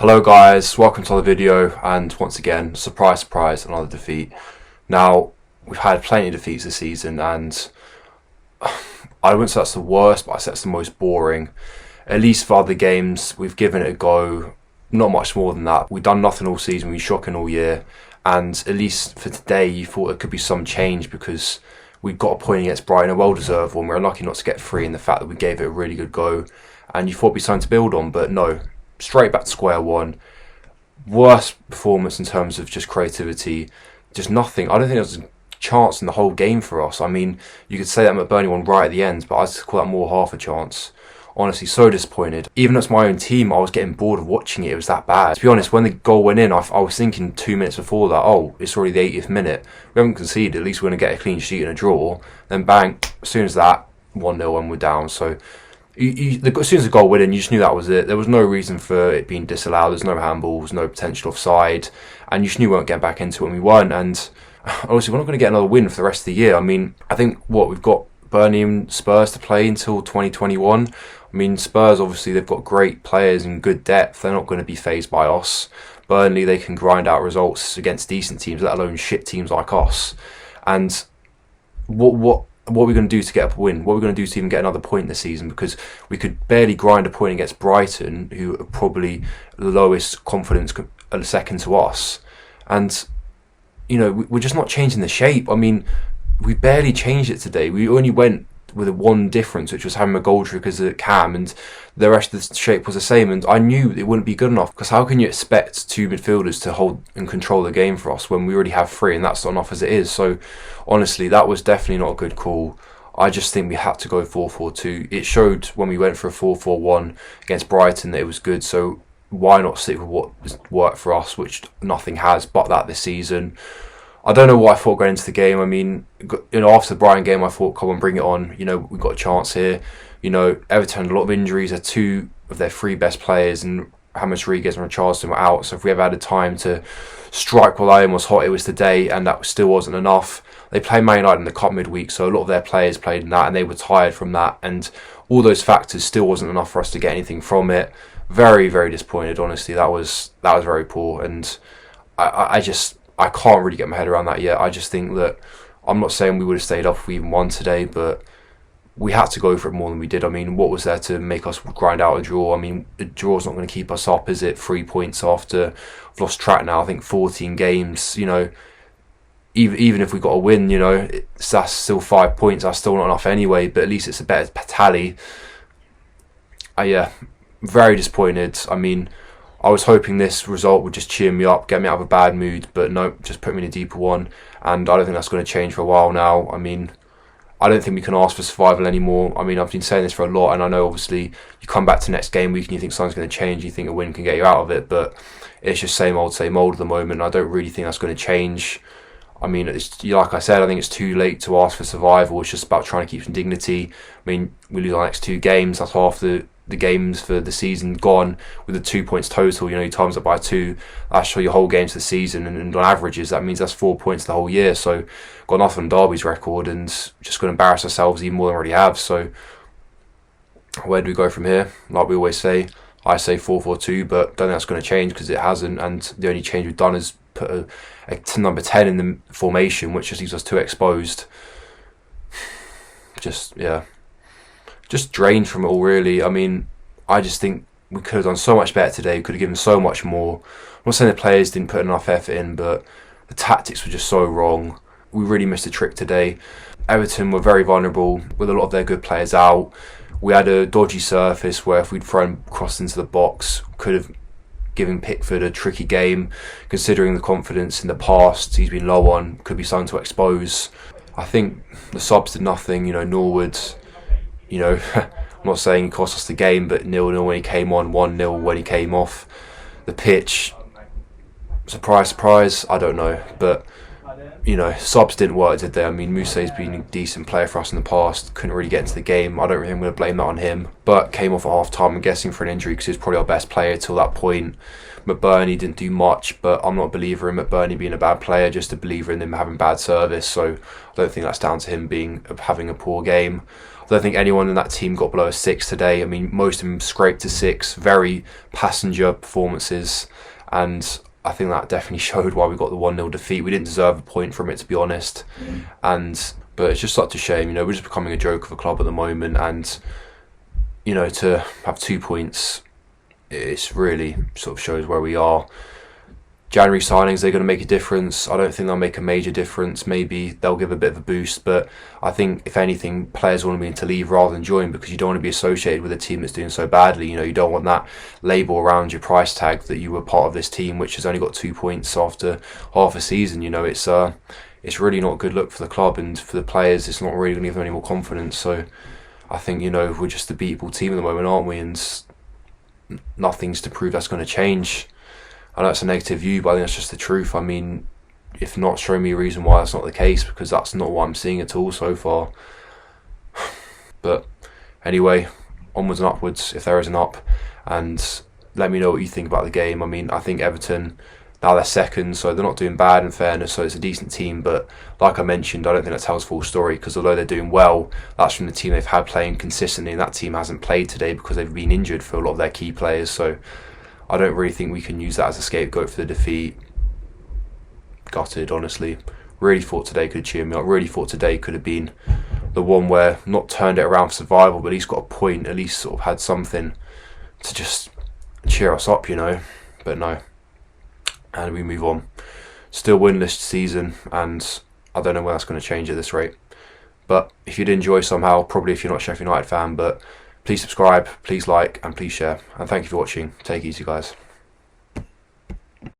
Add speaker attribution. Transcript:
Speaker 1: Hello guys, welcome to the video, and once again, surprise, another defeat. Now, we've had plenty of defeats this season, and I wouldn't say that's the worst, but I say that's the most boring. At least for other games, we've given it a go, not much more than that. We've done nothing all season, we've been shocking all year, and at least for today, you thought there could be some change because we got a point against Brighton, a well-deserved one. We were lucky not to get free in the fact that we gave it a really good go, and you thought it'd be something to build on, but no. Straight back to square one. Worst performance in terms of just creativity. Just nothing. I don't think there was a chance in the whole game for us. I mean, you could say that McBurney one right at the end, but I just call that more half a chance. Honestly, so disappointed. Even as my own team, I was getting bored of watching it. It was that bad. To be honest, when the goal went in, I was thinking 2 minutes before that, oh, it's already the 80th minute. We haven't conceded. At least we're going to get a clean sheet and a draw. Then bang, as soon as that, 1-0 and we're down. So as soon as the goal went in, you just knew that was it. There was no reason for it being disallowed. There's no handballs, no potential offside, and you just knew we weren't getting back into it, and we weren't. And honestly, we're not going to get another win for the rest of the year. I mean, I think we've got Burnley and Spurs to play until 2021. I mean, Spurs, obviously, they've got great players and good depth. They're not going to be fazed by us. Burnley, they can grind out results against decent teams, let alone shit teams like us. And what are we going to do to get a win? What are we going to do to even get another point this season? Because we could barely grind a point against Brighton, who are probably the lowest confidence, second to us. And, you know, we're just not changing the shape. I mean, we barely changed it today. We only went with a one difference, which was having a goal trick as a cam, and the rest of the shape was the same. And I knew it wouldn't be good enough, because how can you expect two midfielders to hold and control the game for us when we already have three, and that's not enough as it is? So honestly, that was definitely not a good call. I just think we had to go 4-4-2. It showed when we went for a 4-4-1 against Brighton that it was good, so why not stick with what worked for us, which nothing has but that this season. I don't know what I thought going into the game. I mean, you know, after the Brighton game, I thought, come on, bring it on. You know, we've got a chance here. You know, Everton, a lot of injuries. They're two of their three best players, and James Rodriguez and Richarlison were out. So if we ever had a time to strike while iron was hot, it was today, and that still wasn't enough. They played Man United in the Cup midweek, so a lot of their players played in that, and they were tired from that. And all those factors still wasn't enough for us to get anything from it. Very, very disappointed, honestly. That was very poor, and I can't really get my head around that yet. I just think that, I'm not saying we would have stayed up if we even won today, but we had to go for it more than we did. I mean, what was there to make us grind out a draw? I mean, a draw's not going to keep us up, is it? 3 points after we've lost track now, I think 14 games, you know. Even if we got a win, you know, that's still 5 points. That's still not enough anyway, but at least it's a better tally. Yeah, very disappointed. I mean, I was hoping this result would just cheer me up, get me out of a bad mood, but no, just put me in a deeper one, and I don't think that's going to change for a while now. I mean, I don't think we can ask for survival anymore. I mean, I've been saying this for a lot, and I know obviously you come back to next game week and you think something's going to change, you think a win can get you out of it, but it's just same old at the moment. I don't really think that's going to change. I mean, like I said, I think it's too late to ask for survival. It's just about trying to keep some dignity. I mean, we lose our next two games, that's half the games for the season gone with the 2 points total. You know, you times it by 2, that's for your whole games for the season, and on averages that means that's 4 points the whole year. So got nothing on Derby's record, and just going to embarrass ourselves even more than we already have. So where do we go from here? Like we always say, I say 4-4-2, but don't think that's going to change because it hasn't, and the only change we've done is put a number 10 in the formation, which just leaves us too exposed. Just drained from it all, really. I mean, I just think we could have done so much better today. We could have given so much more. I'm not saying the players didn't put enough effort in, but the tactics were just so wrong. We really missed a trick today. Everton were very vulnerable with a lot of their good players out. We had a dodgy surface where if we'd thrown cross into the box, could have given Pickford a tricky game, considering the confidence in the past he's been low on. Could be something to expose. I think the subs did nothing. You know, Norwood, you know, I'm not saying he cost us the game, but 0-0 when he came on, 1-0 when he came off. The pitch, surprise, I don't know. But, you know, subs didn't work, did they? I mean, Muse's been a decent player for us in the past, couldn't really get into the game. I don't really think I'm going to blame that on him. But came off at half-time, I'm guessing, for an injury, because he was probably our best player till that point. McBurney didn't do much, but I'm not a believer in McBurney being a bad player, just a believer in him having bad service. So I don't think that's down to him having a poor game. I don't think anyone in that team got below a 6 today. I mean, most of them scraped a 6. Very passenger performances, and I think that definitely showed why we got the 1-0 defeat. We didn't deserve a point from it, to be honest. But it's just such a shame. You know, we're just becoming a joke of a club at the moment, and you know, to have 2 points, it's really sort of shows where we are. January signings, they're going to make a difference. I don't think they'll make a major difference. Maybe they'll give a bit of a boost, but I think if anything, players want to leave rather than join, because you don't want to be associated with a team that's doing so badly. You know, you don't want that label around your price tag that you were part of this team which has only got 2 points after half a season. You know, it's really not a good look for the club, and for the players, it's not really going to give them any more confidence. So I think, you know, we're just a beatable team at the moment, aren't we? And nothing's to prove that's going to change. I know it's a negative view, but I think that's just the truth. I mean, if not, show me a reason why that's not the case, because that's not what I'm seeing at all so far. But anyway, onwards and upwards, if there is an up, and let me know what you think about the game. I mean, I think Everton, now they're second, so they're not doing bad in fairness, so it's a decent team, but like I mentioned, I don't think that tells the full story, because although they're doing well, that's from the team they've had playing consistently, and that team hasn't played today because they've been injured for a lot of their key players. So I don't really think we can use that as a scapegoat for the defeat. Gutted, honestly. Really thought today could cheer me up. Really thought today could have been the one where not turned it around for survival, but at least got a point, at least sort of had something to just cheer us up, you know. But no. And we move on. Still winless season, and I don't know when that's going to change at this rate. But if you did enjoy somehow, probably if you're not a Sheffield United fan, but please subscribe, please like, and please share. And thank you for watching. Take it easy, guys.